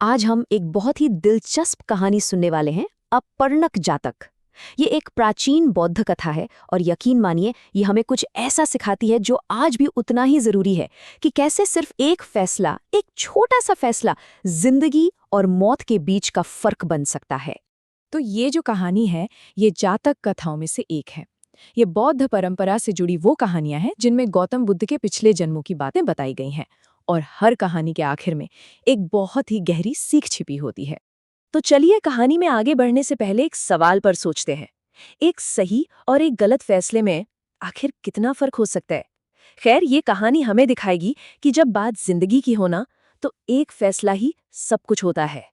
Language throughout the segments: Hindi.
आज हम एक बहुत ही दिलचस्प कहानी सुनने वाले हैं, अपर्णक जातक। ये एक प्राचीन बौद्ध कथा है और यकीन मानिए ये हमें कुछ ऐसा सिखाती है जो आज भी उतना ही जरूरी है कि कैसे सिर्फ एक फैसला, एक छोटा सा फैसला जिंदगी और मौत के बीच का फर्क बन सकता है। तो ये जो कहानी है, ये जातक कथाओं में से एक है। ये बौद्ध परंपरा से जुड़ी वो कहानियां हैं जिनमें गौतम बुद्ध के पिछले जन्मों की बातें बताई गई हैं और हर कहानी के आखिर में एक बहुत ही गहरी सीख छिपी होती है। तो चलिए कहानी में आगे बढ़ने से पहले एक सवाल पर सोचते हैं। एक सही और एक गलत फैसले में आखिर कितना फर्क हो सकता है? खैर, ये कहानी हमें दिखाएगी कि जब बात जिंदगी की होना तो एक फैसला ही सब कुछ होता है।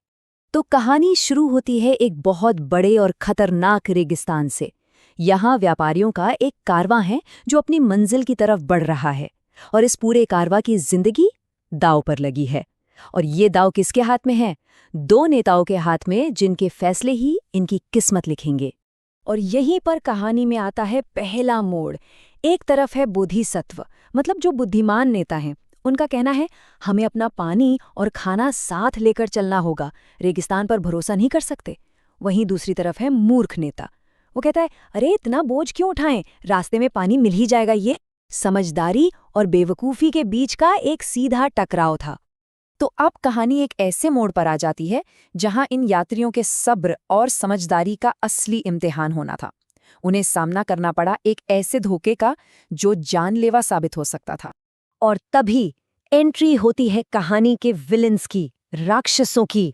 तो कहानी शुरू होती है एक बहुत बड़े और खतरनाक रेगिस्तान से। यहाँ व्यापारियों का एक कारवां है जो अपनी मंजिल की तरफ बढ़ रहा है और इस पूरे कारवां की जिंदगी दांव पर लगी है। और ये दांव किसके हाथ में है? दो नेताओं के हाथ में, जिनके फैसले ही इनकी किस्मत लिखेंगे। और यहीं पर कहानी में आता है पहला मोड़। एक तरफ है बोधिसत्व, मतलब जो बुद्धिमान नेता हैं। उनका कहना है हमें अपना पानी और खाना साथ लेकर चलना होगा, रेगिस्तान पर भरोसा नहीं कर सकते। वहीं दूसरी तरफ है मूर्ख नेता। वो कहता है अरे इतना बोझ क्यों उठाएं, रास्ते में पानी मिल ही जाएगा। ये समझदारी और बेवकूफ़ी के बीच का एक सीधा टकराव था। तो अब कहानी एक ऐसे मोड़ पर आ जाती है जहां इन यात्रियों के सब्र और समझदारी का असली इम्तिहान होना था। उन्हें सामना करना पड़ा एक ऐसे धोखे का जो जानलेवा साबित हो सकता था। और तभी एंट्री होती है कहानी के विलेंस की, राक्षसों की।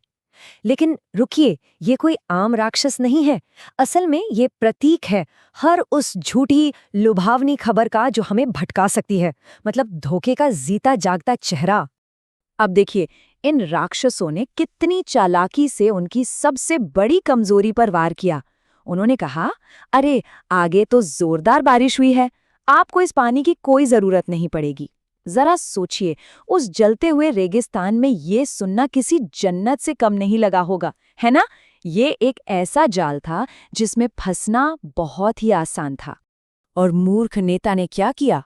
लेकिन रुकिए, ये कोई आम राक्षस नहीं है। असल में ये प्रतीक है हर उस झूठी लुभावनी खबर का जो हमें भटका सकती है, मतलब धोखे का जीता जागता चेहरा। अब देखिए, इन राक्षसों ने कितनी चालाकी से उनकी सबसे बड़ी कमजोरी पर वार किया। उन्होंने कहा, अरे आगे तो जोरदार बारिश हुई है, आपको इस पानी की कोई जरूरत नहीं पड़ेगी। जरा सोचिए, उस जलते हुए रेगिस्तान में ये सुनना किसी जन्नत से कम नहीं लगा होगा, है ना? ये एक ऐसा जाल था जिसमें फंसना बहुत ही आसान था। और मूर्ख नेता ने क्या किया?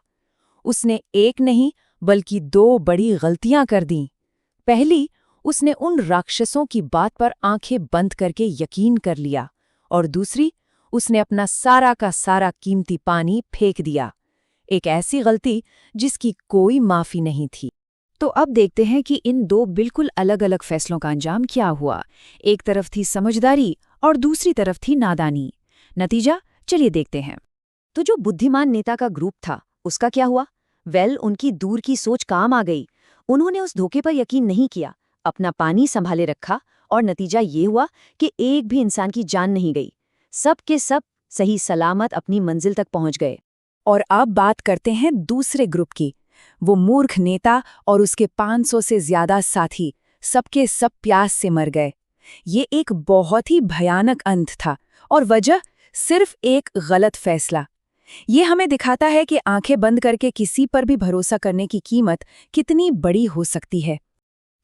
उसने एक नहीं बल्कि दो बड़ी गलतियां कर दीं। पहली, उसने उन राक्षसों की बात पर आंखें बंद करके यकीन कर लिया, और दूसरी, उसने अपना सारा का सारा कीमती पानी फेंक दिया। एक ऐसी गलती जिसकी कोई माफी नहीं थी। तो अब देखते हैं कि इन दो बिल्कुल अलग अलग फैसलों का अंजाम क्या हुआ। एक तरफ थी समझदारी और दूसरी तरफ थी नादानी। नतीजा चलिए देखते हैं। तो जो बुद्धिमान नेता का ग्रुप था, उसका क्या हुआ? उनकी दूर की सोच काम आ गई। उन्होंने उस धोखे पर यकीन नहीं किया, अपना पानी संभाले रखा, और नतीजा ये हुआ कि एक भी इंसान की जान नहीं गई। सब के सब सही सलामत अपनी मंजिल तक पहुंच गए। और अब बात करते हैं दूसरे ग्रुप की। वो मूर्ख नेता और उसके 500 से ज्यादा साथी, सबके सब प्यास से मर गए। ये एक बहुत ही भयानक अंत था, और वजह सिर्फ एक गलत फैसला। ये हमें दिखाता है कि आंखें बंद करके किसी पर भी भरोसा करने की कीमत कितनी बड़ी हो सकती है।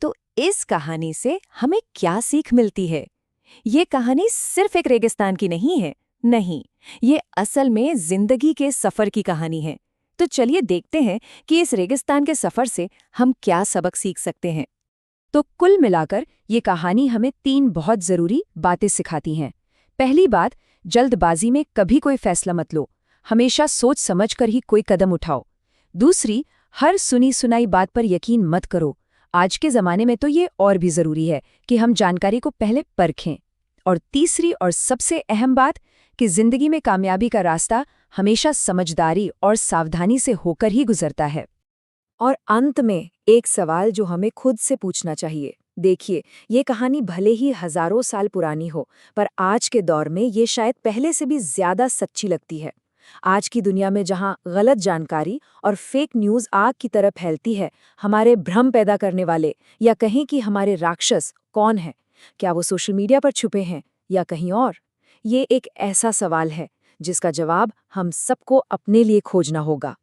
तो इस कहानी से हमें क्या सीख मिलती है? ये कहानी सिर्फ एक रेगिस्तान की नहीं है। नहीं, ये असल में जिंदगी के सफर की कहानी है। तो चलिए देखते हैं कि इस रेगिस्तान के सफर से हम क्या सबक सीख सकते हैं। तो कुल मिलाकर ये कहानी हमें 3 बहुत जरूरी बातें सिखाती हैं। पहली बात, जल्दबाजी में कभी कोई फैसला मत लो, हमेशा सोच समझकर ही कोई कदम उठाओ। दूसरी, हर सुनी सुनाई बात पर यकीन मत करो। आज के ज़माने में तो ये और भी ज़रूरी है कि हम जानकारी को पहले परखें। और तीसरी और सबसे अहम बात कि ज़िंदगी में कामयाबी का रास्ता हमेशा समझदारी और सावधानी से होकर ही गुजरता है। और अंत में एक सवाल जो हमें खुद से पूछना चाहिए। देखिए, ये कहानी भले ही हजारों साल पुरानी हो, पर आज के दौर में ये शायद पहले से भी ज्यादा सच्ची लगती है। आज की दुनिया में जहां गलत जानकारी और फेक न्यूज़ आग की तरह फैलती है, हमारे भ्रम पैदा करने वाले, या कहें कि हमारे राक्षस कौन हैं? क्या वो सोशल मीडिया पर छुपे हैं या कहीं और? ये एक ऐसा सवाल है जिसका जवाब हम सबको अपने लिए खोजना होगा।